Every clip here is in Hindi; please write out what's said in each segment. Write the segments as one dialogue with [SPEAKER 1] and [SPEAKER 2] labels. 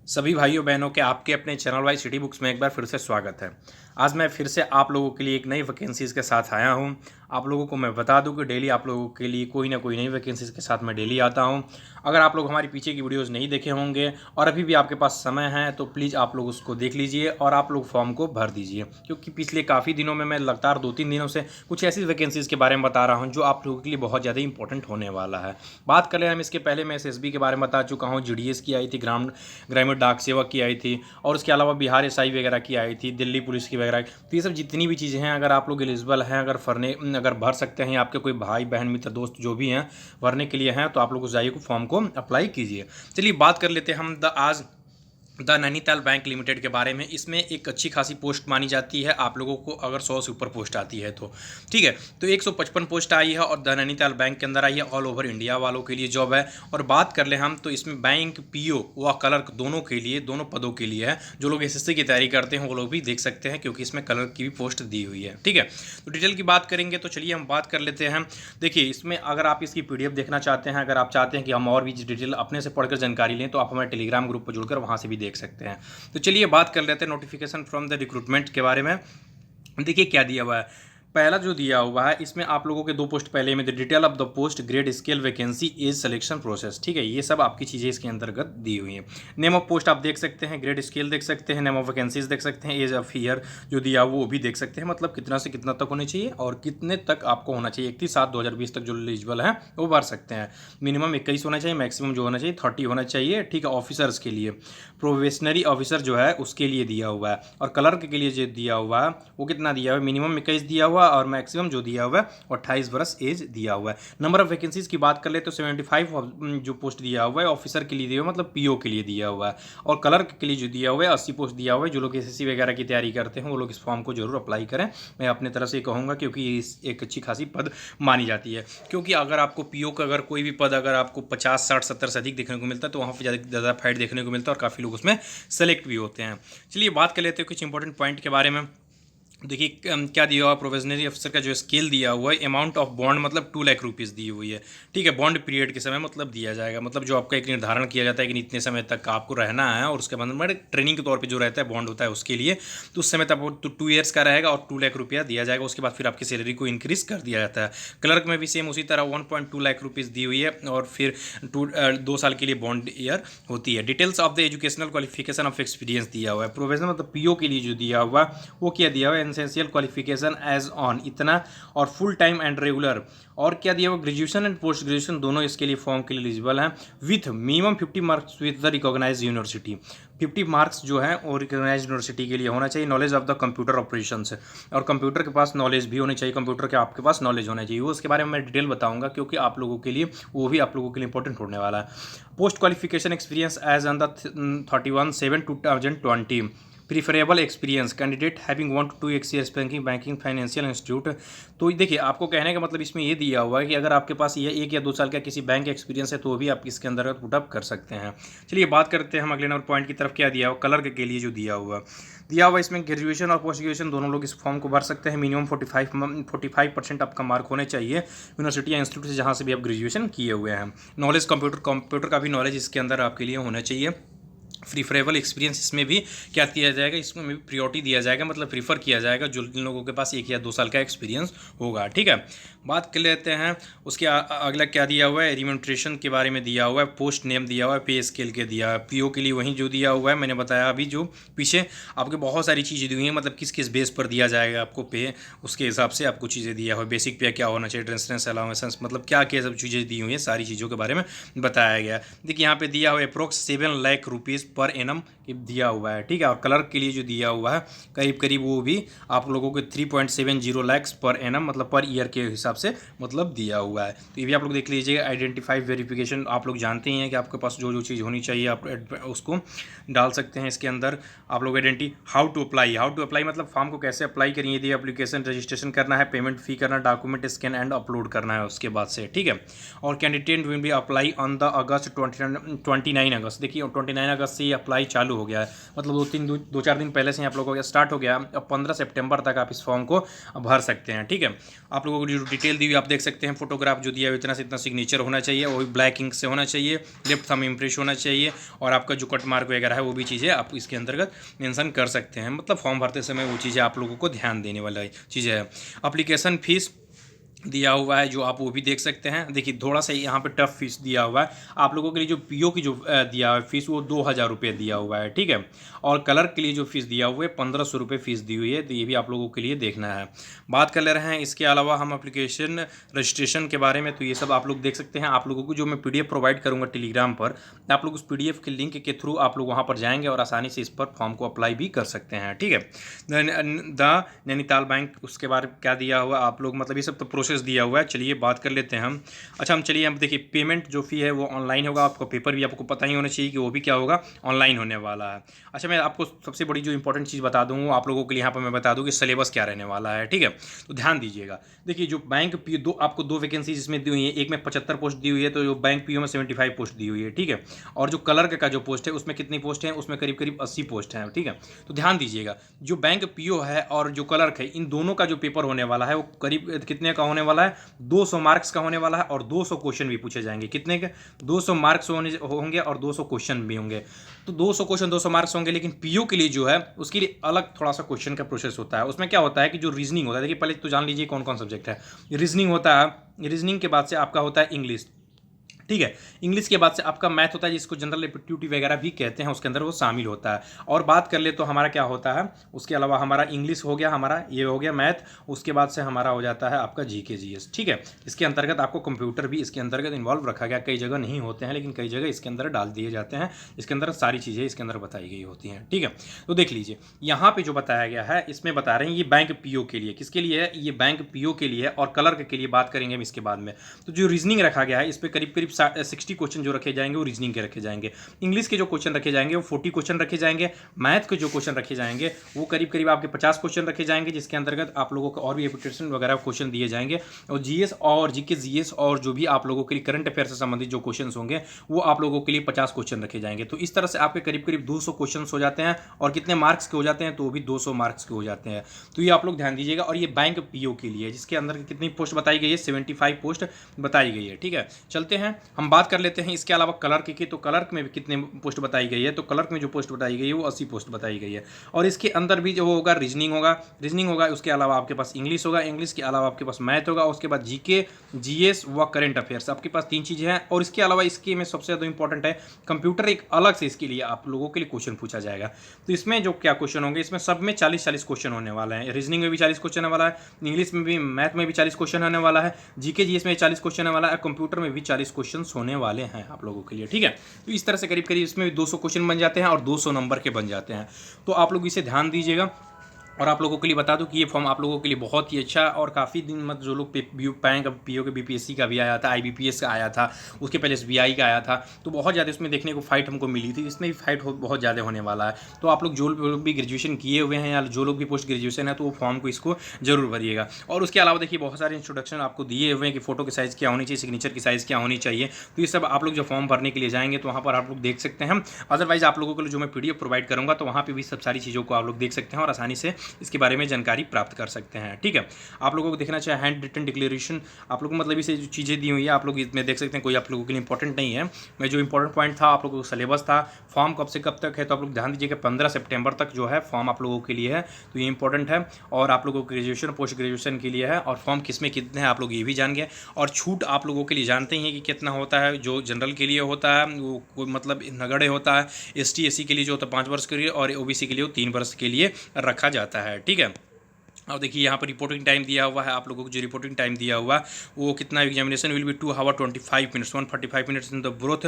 [SPEAKER 1] सभी भाइयों बहनों के आपके अपने चैनल वाइज सिटी बुक्स में एक बार फिर से स्वागत है। आज मैं फिर से आप लोगों के लिए एक नई वैकेंसीज़ के साथ आया हूं। आप लोगों को मैं बता दूं कि डेली आप लोगों के लिए कोई ना कोई नई वैकेंसीज़ के साथ मैं डेली आता हूं। अगर आप लोग हमारी पीछे की वीडियोज़ नहीं देखे होंगे और अभी भी आपके पास समय है तो प्लीज़ आप लोग उसको देख लीजिए और आप लोग फॉर्म को भर दीजिए, क्योंकि पिछले काफ़ी दिनों में मैं लगातार 2-3 दिनों से कुछ ऐसी वैकेंसीज़ के बारे में बता रहा हूँ जो आप लोगों के लिए बहुत ज़्यादा इंपॉर्टेंट होने वाला है। बात करें हम इसके पहले मैं एसएसबी के बारे में बता चुका हूँ, जीडीएस की आई थी, ग्रामीण डाक सेवक की आई थी और उसके अलावा बिहार एसआई वगैरह की आई थी, दिल्ली पुलिस की वगैरह। तो ये सब जितनी भी चीज़ें हैं, अगर आप लोग एलिजिबल हैं, अगर भर सकते हैं, आपके कोई भाई बहन मित्र दोस्त जो भी हैं भरने के लिए हैं, तो आप लोग उस जाइए को फॉर्म को अप्लाई कीजिए। चलिए बात कर लेते हैं हम द नैनीताल बैंक लिमिटेड के बारे में। इसमें एक अच्छी खासी पोस्ट मानी जाती है आप लोगों को, अगर 100 से ऊपर पोस्ट आती है तो ठीक है। तो 155 पोस्ट आई है और द नैनीताल बैंक के अंदर आई है। ऑल ओवर इंडिया वालों के लिए जॉब है। और बात कर ले हम तो इसमें बैंक पीओ व क्लर्क दोनों के लिए, दोनों पदों के लिए है। जो लोग एसएससी की तैयारी करते हैं वो लोग भी देख सकते हैं, क्योंकि इसमें क्लर्क की भी पोस्ट दी हुई है। ठीक है, तो डिटेल की बात करेंगे तो चलिए हम बात कर लेते हैं। देखिए, इसमें अगर आप इसकी पीडीएफ देखना चाहते हैं, अगर आप चाहते हैं कि हम और भी डिटेल अपने से पढ़कर जानकारी लें, तो आप हमारे टेलीग्राम ग्रुप पर जुड़कर वहाँ से भी देख सकते हैं। तो चलिए बात कर लेते हैं नोटिफिकेशन फ्रॉम द रिक्रूटमेंट के बारे में। देखिए क्या दिया हुआ है। पहला जो दिया हुआ है इसमें आप लोगों के 2 पोस्ट पहले में, the detail of the post, grade scale, vacancy, age, selection process. ठीक है, ये सब आपकी चीज़ें इसके अंतर्गत दी हुई हैं। नेम ऑफ पोस्ट आप देख सकते हैं, ग्रेड स्केल देख सकते हैं, नेम ऑफ वैकेंसीज देख सकते हैं, एज ऑफ ईयर जो दिया वो भी देख सकते हैं, मतलब कितना से कितना तक होनी चाहिए और कितने तक आपको होना चाहिए। 31/7/2020 तक जो एलिजिबल है वो भर सकते हैं। मिनिमम 21 होना चाहिए, मैक्सिमम जो होना चाहिए 30 होना चाहिए। ठीक है, ऑफिसर्स के लिए, प्रोबेशनरी ऑफिसर जो है उसके लिए दिया हुआ है। और क्लर्क के लिए जो दिया हुआ है वो कितना दिया हुआ है, मिनिमम 21 दिया हुआ है और मैक्सिमम जो दिया हुआ है 28 वर्ष एज दिया हुआ है। नंबर ऑफ वैकेंसीज की बात कर ले तो 75 जो पोस्ट दिया हुआ है ऑफिसर के लिए दिया हुआ है, मतलब पीओ के लिए दिया हुआ है। और क्लर्क के लिए जो दिया हुआ है 80 पोस्ट दिया हुआ है। जो लोग एसएससी वगैरह की तैयारी करते हैं वो लोग इस फॉर्म को जरूर अप्लाई करें, मैं अपने तरफ से कहूँगा, क्योंकि एक अच्छी खासी पद मानी जाती है। क्योंकि अगर आपको पीओ का अगर कोई भी पद अगर आपको 50, 60, 70 से अधिक देखने को मिलता है तो वहाँ पर ज़्यादा फाइट देखने को मिलता है और काफ़ी लोग उसमें सेलेक्ट भी होते हैं। चलिए बात कर लेते हैं कुछ इंपॉर्टेंट पॉइंट के बारे में। देखिए क्या दिया हुआ, प्रोविजनरी अफसर का जो स्केल दिया हुआ है, अमाउंट ऑफ बॉन्ड मतलब 2 लाख रुपीज़ दी हुई है। ठीक है, बॉन्ड पीरियड के समय मतलब दिया जाएगा, मतलब जो आपका एक निर्धारण किया जाता है कि इतने समय तक आपको रहना है और उसके बाद में ट्रेनिंग के तौर पे जो रहता है बॉन्ड होता है उसके लिए, तो उस समय तक तो 2 ईयर्स का रहेगा और 2 लाख रुपया दिया जाएगा। उसके बाद फिर आपकी सैलरी को इंक्रीज कर दिया जाता है। क्लर्क में भी सेम उसी तरह 1.2 लाख रुपीज़ दी हुई है और फिर 2 साल के लिए बॉन्ड ईयर होती है। Details of the educational qualification of experience दिया हुआ है। प्रोविजनल मतलब पीओ के लिए जो दिया हुआ वो क्या दिया हुआ है, एसेंशियल क्वालिफिकेशन एज ऑन इतना और फुल टाइम एंड रेगुलर। और क्या दिया हुआ, ग्रेजुएशन एंड पोस्ट ग्रेजुएशन दोनों इसके लिए फॉर्म के लिए एलिजिबल हैं, with minimum 50 marks with the recognise university. 50 marks जो है और रिकॉग्नाइज यूनिवर्सिटी के लिए होना चाहिए। Knowledge of the computer operation से, और कंप्यूटर के पास नॉलेज भी होनी चाहिए, कंप्यूटर के आपके पास नॉलेज होना चाहिए। वो उसके बारे में मैं डिटेल बताऊंगा, क्योंकि आप लोगों के लिए वो भी आप लोगों के लिए इंपॉर्टेंट होने वाला है। Post qualification experience age on the 31/7/2020, preferable experience candidate having 1 to 2 experience banking financial institute. तो देखिए, आपको कहने का मतलब इसमें ये दिया हुआ है कि अगर आपके पास ये 1 या 2 साल का किसी बैंक एक्सपीरियंस है तो भी आप इसके अंदर पुटअप कर सकते हैं। चलिए बात करते हैं हम अगले नंबर पॉइंट की तरफ। क्या दिया हुआ, क्लर्क के लिए जो दिया हुआ इसमें ग्रेजुएशन और पोस्ट ग्रेजुएशन दोनों लोग इस फॉर्म को भर सकते हैं। मिनिमम 45% आपका मार्क होने चाहिए यूनिवर्सिटी या इंस्टीट्यूट से जहाँ से भी आप ग्रेजुएशन किए हुए हैं। नॉलेज कंप्यूटर का भी नॉलेज इसके अंदर आपके लिए होना चाहिए। प्रीफरेबल एक्सपीरियंस इसमें भी क्या किया जाएगा, इसमें भी प्रियोरिटी दिया जाएगा, मतलब प्रीफर किया जाएगा जो जिन लोगों के पास 1 या 2 साल का एक्सपीरियंस होगा। ठीक है, बात कर लेते हैं उसके अगला क्या दिया हुआ है, रिम्यूनरेशन के बारे में दिया हुआ है, पोस्ट नेम दिया हुआ है, पे स्केल के दिया है। पीओ के लिए वहीं जो दिया हुआ है मैंने बताया अभी, जो पीछे आपके बहुत सारी चीज़ें दी हुई हैं, मतलब किस किस बेस पर दिया जाएगा आपको पे, उसके हिसाब से आपको चीज़ें दिया हुआ है। बेसिक पे क्या होना चाहिए, रेजिडेंस अलाउंसेस, मतलब क्या क्या सब चीज़ें दी हुई हैं, सारी चीज़ों के बारे में बताया गया। देखिए यहाँ पे दिया हुआ है approx 7 lakh rupees per annum दिया हुआ है। ठीक है, और क्लर्क के लिए जो दिया हुआ है करीब करीब वो भी आप लोगों को 3.70 लाख पर एनम, मतलब पर ईयर के हिसाब से मतलब दिया हुआ है। तो ये भी आप लोग देख लीजिएगा। आइडेंटिफाई वेरिफिकेशन आप लोग जानते ही हैं कि आपके पास जो जो चीज़ होनी चाहिए आप उसको डाल सकते हैं इसके अंदर। आप लोग हाउ टू अप्लाई मतलब फॉर्म को कैसे अप्लाई करेंगे। यदि एप्लीकेशन रजिस्ट्रेशन करना है, पेमेंट फी करना, डॉक्यूमेंट स्कैन एंड अपलोड करना है उसके बाद से। ठीक है, और candidate will be apply on the August 29 August. देखिए 29 अगस्त से ये अप्लाई चालू हो गया है, मतलब दो चार दिन पहले से आप लोगों का स्टार्ट हो गया। अब 15 सितंबर तक आप इस फॉर्म को भर सकते हैं, ठीक है। आप लोगों को जो डिटेल दी हुई आप देख सकते हैं, फोटोग्राफ जो दिया है इतना से इतना सिग्नेचर होना चाहिए, वो भी ब्लैक इंक से होना चाहिए, लेफ्ट थंब इम्प्रेस होना चाहिए, और आपका जो कट मार्क वगैरह है वो भी चीज़ें आप इसके अंतर्गत मेंशन कर सकते हैं। मतलब फॉर्म भरते समय वो चीज़ें आप लोगों को ध्यान देने वाला चीज़ें है। एप्लीकेशन फीस दिया हुआ है जो आप वो भी देख सकते हैं। देखिए थोड़ा सा यहाँ पे टफ फीस दिया हुआ है आप लोगों के लिए, जो पीओ की जो दिया हुआ है फीस वो 2000 रुपये दिया हुआ है, ठीक है। और कलर के लिए जो फीस दिया हुआ है 1500 रुपये फीस दी हुई है, तो ये भी आप लोगों के लिए देखना है। बात कर ले रहे हैं इसके अलावा हम एप्लीकेशन रजिस्ट्रेशन के बारे में, तो ये सब आप लोग देख सकते हैं। आप लोगों को जो मैं PDF प्रोवाइड करूँगा टेलीग्राम पर, आप लोग उस PDF के लिंक के थ्रू आप लोग वहाँ पर जाएंगे और आसानी से इस पर फॉर्म को अप्लाई भी कर सकते हैं, ठीक है। द नैनीताल बैंक, उसके बारे में क्या दिया हुआ आप लोग, मतलब ये सब तो प्रोसेस दिया हुआ है। चलिए बात कर लेते हैं हम। अच्छा हम चलिए हम देखिए पेमेंट जो फ़ी है वो ऑनलाइन होगा, आपका पेपर भी आपको पता ही होना चाहिए कि वो भी क्या होगा, ऑनलाइन होने वाला है। अच्छा मैं आपको सबसे बड़ी जो इंपॉर्टेंट चीज़ बता दूँ आप लोगों के लिए, यहाँ पर मैं बता दूँ कि सिलेबस क्या रहने वाला है, ठीक है। तो ध्यान दीजिएगा। देखिए जो बैंक पी आपको 2 वैकेंसी इसमें दी हुई है, एक में 75 पोस्ट दी हुई है, तो जो बैंक पीओ में 75 पोस्ट दी हुई है, ठीक है। और जो क्लर्क का जो पोस्ट है उसमें कितनी पोस्ट है, उसमें करीब करीब 80 पोस्ट हैं, ठीक है। तो ध्यान दीजिएगा जो बैंक पीओ है और जो क्लर्क है, इन दोनों का जो पेपर होने वाला है वो करीब कितने का होने वाला है, 200 मार्क्स का होने वाला है, और 200 क्वेश्चन भी पूछे जाएंगे। कितने के, 200 मार्क्स होंगे और 200 क्वेश्चन भी होंगे। तो 200 क्वेश्चन 200 मार्क्स होंगे, लेकिन पीओ के लिए जो है उसके लिए अलग थोड़ा सा क्वेश्चन का प्रोसेस होता है। उसमें क्या होता है कि जो रीजनिंग होता है, देखिए पहले तो जान लीजिए कौन कौन सब्जेक्ट है। रीजनिंग होता है, रीजनिंग के बाद से आपका होता है इंग्लिश, ठीक है। इंग्लिश के बाद से आपका मैथ होता है जिसको जनरल एप्टीट्यूड वगैरह भी कहते हैं, उसके अंदर वो शामिल होता है। और बात कर ले तो हमारा क्या होता है, उसके अलावा हमारा इंग्लिश हो गया, हमारा ये हो गया मैथ, उसके बाद से हमारा हो जाता है आपका GK GS, ठीक है। इसके अंतर्गत आपको कंप्यूटर भी इसके अंतर्गत इन्वॉल्व रखा गया, कई जगह नहीं होते हैं लेकिन कई जगह इसके अंदर डाल दिए जाते हैं। इसके अंदर सारी चीज़ें इसके अंदर बताई गई होती हैं, ठीक है। तो देख लीजिए यहाँ पे जो बताया गया है इसमें बता रहे हैं ये बैंक पीओ के लिए, किसके लिए है, ये बैंक पीओ के लिए और क्लर्क के लिए बात करेंगे हम इसके बाद में। तो जो रीजनिंग रखा गया है इस पर करीब करीब 60 क्वेश्चन जो रखे जाएंगे वो रीजनिंग के रखे जाएंगे। इंग्लिश के जो क्वेश्चन रखे जाएंगे वो 40 क्वेश्चन रखे जाएंगे। मैथ के जो क्वेश्चन रखे जाएंगे वो करीब करीब आपके 50 क्वेश्चन रखे जाएंगे, जिसके अंतर्गत आप लोगों को और भी एप्लीकेशन वगैरह क्वेश्चन दिए जाएंगे। और GS और GK GS और जो भी आप लोगों के लिए करंट अफेयर से संबंधित जो क्वेश्चन होंगे वो आप लोगों के लिए 50 क्वेश्चन रखे जाएंगे। तो इस तरह से आपके करीब करीब 200 क्वेश्चन हो जाते हैं। और कितने मार्क्स के हो जाते हैं, तो वो भी 200 मार्क्स के हो जाते हैं। तो ये आप लोग ध्यान दीजिएगा। और ये बैंक पीओ के लिए जिसके अंदर कितनी पोस्ट बताई गई है, 75 पोस्ट बताई गई है, ठीक है। चलते हैं हम बात कर लेते हैं इसके अलावा क्लर्क की। तो क्लर्क में भी कितने पोस्ट बताई गई है, तो क्लर्क में जो पोस्ट बताई गई है वो 80 पोस्ट बताई गई है। और इसके अंदर भी जो होगा रीजनिंग होगा, उसके अलावा आपके पास इंग्लिश होगा, इंग्लिश के अलावा आपके पास मैथ होगा, उसके बाद GK GS व करेंट अफेयर्स, आपके पास 3 चीज़ें हैं। और इसके अलावा इसके में सबसे ज़्यादा इंपॉर्टेंट है कंप्यूटर, एक अलग से इसके लिए आप लोगों के लिए क्वेश्चन पूछा जाएगा। तो इसमें जो क्या क्वेश्चन होंगे, इसमें सब में 40-40 क्वेश्चन होने वाला है। रीजनिंग में भी 40 क्वेश्चन होने वाला है, इंग्लिश में भी, मैथ में भी 40 क्वेश्चन होने वाला है, GK GS में 40 क्वेश्चन होने वाला है, कंप्यूटर में भी 40 क्वेश्चन होने वाले हैं आप लोगों के लिए, ठीक है। तो इस तरह से करीब करीब इसमें भी 200 क्वेश्चन बन जाते हैं और 200 नंबर के बन जाते हैं। तो आप लोग इसे ध्यान दीजिएगा। और आप लोगों के लिए बता दूं कि ये फॉर्म आप लोगों के लिए बहुत ही अच्छा, और काफ़ी दिन मत जो लोग बैंक पीओ के BPSC का भी आया था, IBPS का आया था, उसके पहले SBI का आया था, तो बहुत ज़्यादा इसमें देखने को फाइट हमको मिली थी। इसमें भी फाइट बहुत ज़्यादा होने वाला है। तो आप लोग जो लोग भी ग्रेजुएशन किए हुए हैं या जो लोग भी पोस्ट ग्रेजुएशन है तो वो फॉर्म को इसको जरूर भरिएगा। और उसके अलावा देखिए बहुत सारे इंट्रोडक्शन आपको दिए हुए हैं कि फोटो की साइज़ क्या होनी चाहिए, सिग्नेचर की साइज़ क्या होनी चाहिए। तो ये सब आप लोग जो फॉर्म भरने के लिए जाएंगे तो वहाँ पर आप लोग देख सकते हैं। अदरवाइज आप लोगों के लिए जो मैं PDF प्रोवाइड करूँगा तो वहाँ पर भी सब सारी चीज़ों को आप लोग देख सकते हैं और आसानी से इसके बारे में जानकारी प्राप्त कर सकते हैं, ठीक है। आप लोगों को देखना चाहिए हैंड रिटन डिक्लेरेशन, आप लोगों को मतलब इसे जो चीज़ें दी हुई है आप लोग इसमें देख सकते हैं, कोई आप लोगों के लिए इंपॉर्टेंट नहीं है। मैं जो इंपॉर्टेंट पॉइंट था आप लोगों को सिलेबस था, फॉर्म कब से कब तक है, तो आप लोग ध्यान दीजिएगा 15 सितंबर तक जो है फॉर्म आप लोगों के लिए है, तो ये इंपॉर्टेंट है। और आप लोगों को ग्रेजुएशन पोस्ट ग्रेजुएशन के लिए है, और फॉर्म किस में कितने हैं आप लोग ये भी जान गए। और छूट आप लोगों के लिए जानते ही हैं कि कितना होता है। जो जनरल के लिए होता है वो मतलब नगड़े होता है, ST SC के लिए जो होता है 5 वर्ष के लिए, और OBC के लिए वो 3 वर्ष के लिए रखा जाता है, ठीक है। और देखिए यहाँ पर रिपोर्टिंग टाइम दिया हुआ है आप लोगों को, जो रिपोर्टिंग टाइम दिया हुआ वो कितना, examination will be 2 hour 25 minutes 145 minutes in the broth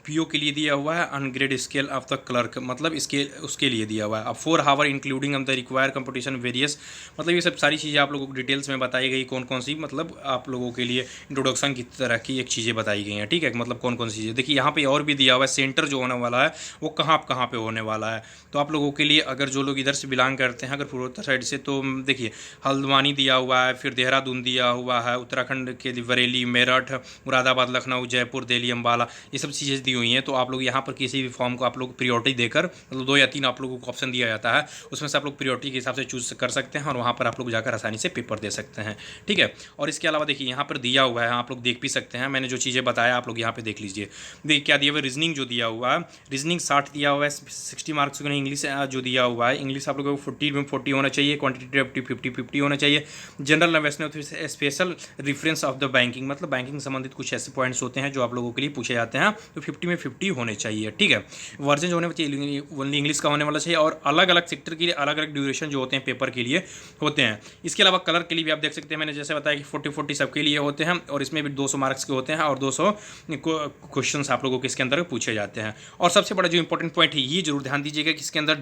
[SPEAKER 1] PO के लिए दिया हुआ है, अनग्रेड स्केल ऑफ द क्लर्क मतलब उसके लिए दिया हुआ है। अब 4 hour including of the require competition various, मतलब ये सब सारी चीज़ें आप लोगों को डिटेल्स में बताई गई, कौन कौन सी मतलब आप लोगों के लिए इंट्रोडक्शन की तरह की एक चीज़ें बताई गई हैं, ठीक है। मतलब कौन कौन सी चीज़ें देखिए यहाँ पे और भी दिया हुआ है, सेंटर जो होने वाला है वो कहाँ पे होने वाला है। तो आप लोगों के लिए अगर जो लोग इधर से बिलोंग करते हैं, अगर पूर्वोत्तर साइड से, तो देखिए हल्द्वानी दिया हुआ है, फिर देहरादून दिया हुआ है, उत्तराखंड के बरेली, मेरठ, मुरादाबाद, लखनऊ, जयपुर, दिल्ली, अम्बाला, ये सब चीज़ें दी हुई हैं। तो आप लोग यहाँ पर किसी भी फॉर्म को आप लोग प्रियोरिटी देकर, मतलब 2 या 3 आप लोगों को ऑप्शन दिया जाता है, उसमें से आप लोग प्रियोरिटी के हिसाब से चूज कर सकते हैं और वहाँ पर आप लोग जाकर आसानी से पेपर दे सकते हैं। ठीक है, और इसके अलावा देखिए यहाँ पर दिया हुआ है, आप लोग देख भी सकते हैं, मैंने जो चीज़ें बताया आप लोग यहाँ पे देख लीजिए। देखिए क्या दिया हुआ है, रीजनिंग जो दिया हुआ है, रीजनिंग 60 दिया हुआ है, 60 मार्क्स का। इंग्लिश जो दिया हुआ है, इंग्लिश आप लोगों को 40 में 40 होना चाहिए, क्वान्टिटेटिव एप्टीट्यूड 50-50 होना चाहिए। General awareness, special reference of the banking, मतलब बैंकिंग संबंधित कुछ ऐसे पॉइंट्स होते हैं जो आप लोगों के लिए पूछे जाते हैं, तो 50 में 50 होने चाहिए। ठीक है, वर्जन जो होने चाहिए ओनली इंग्लिश का होने वाला चाहिए, और अलग अलग सेक्टर के लिए अलग अलग ड्यूरेशन जो होते हैं पेपर के लिए होते हैं। इसके अलावा कलर के लिए भी आप देख सकते हैं, मैंने जैसे बताया कि 40-40 सबके लिए होते हैं, और इसमें भी 200 मार्क्स के होते हैं और 200 क्वेश्चन आप लोगों के इसके अंदर पूछे जाते हैं। और सबसे बड़ा जो इंपॉर्टेंट पॉइंट है, ये जरूर ध्यान दीजिएगा कि इसके अंदर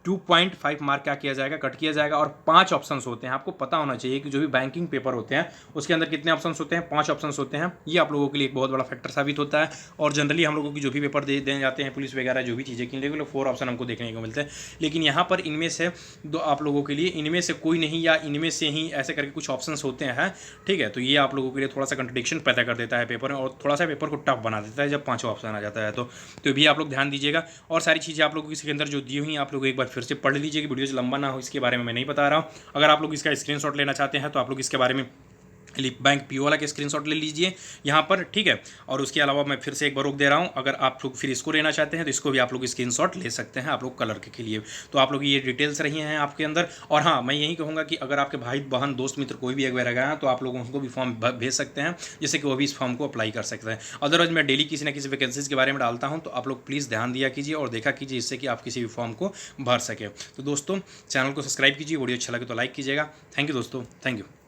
[SPEAKER 1] 2.5 मार्क क्या किया जाएगा, कट किया जाएगा, और 5 ऑप्शंस होते हैं। आपको पता होना चाहिए कि जो भी बैंकिंग पेपर होते हैं उसके अंदर कितने ऑप्शंस होते हैं, 5 ऑप्शंस होते हैं। ये आप लोगों के लिए एक बहुत बड़ा फैक्टर साबित होता है। और जनरली हम लोगों की जो भी पेपर देने जाते हैं, पुलिस वगैरह जो भी चीज़ें की, लेकिन 4 ऑप्शन हमको देखने को मिलते हैं, लेकिन यहाँ पर इनमें से 2 आप लोगों के लिए इनमें से कोई नहीं या इनमें से ही ऐसे करके कुछ ऑप्शंस होते हैं। ठीक है, तो ये आप लोगों के लिए थोड़ा सा कंट्रडिक्शन पैदा कर देता है पेपर में, और थोड़ा सा पेपर को टफ बना देता है जब 5 ऑप्शन आ जाता है। तो भी आप लोग ध्यान दीजिएगा। और सारी चीज़ें आप लोगों की इसके अंदर जो दी हुई हैं आप लोग एक बार फिर से पढ़ लीजिए, वीडियो लंबा ना हो इसके बारे में मैं नहीं बता रहा हूँ। अगर आप लोग इसका स्क्रीनशॉट लेना चाहते हैं तो आप लोग इसके बारे में बैंक पीओ वाला के स्क्रीनशॉट ले लीजिए यहाँ पर। ठीक है, और उसके अलावा मैं फिर से एक बार रोक दे रहा हूँ, अगर आप लोग फिर इसको लेना चाहते हैं तो इसको भी आप लोग स्क्रीनशॉट ले सकते हैं आप लोग कलर के लिए। तो आप लोग ये डिटेल्स रही हैं आपके अंदर। और हाँ, मैं यही कहूँगा कि अगर आपके भाई बहन दोस्त मित्र कोई भी अगर गया है तो आप लोग उनको भी फॉर्म भेज सकते हैं, जिससे कि वो भी इस फॉर्म को अप्लाई कर सकते हैं। अदरवाइज मैं डेली किसी न किसी वैकेंसीज के बारे में डालता हूँ, तो आप लोग प्लीज़ ध्यान दिया कीजिए और देखा कीजिए, इससे कि आप किसी भी फॉर्म को भर सके। तो दोस्तों चैनल को सब्सक्राइब कीजिए, वीडियो अच्छा लगे तो लाइक कीजिएगा। थैंक यू दोस्तों, थैंक यू।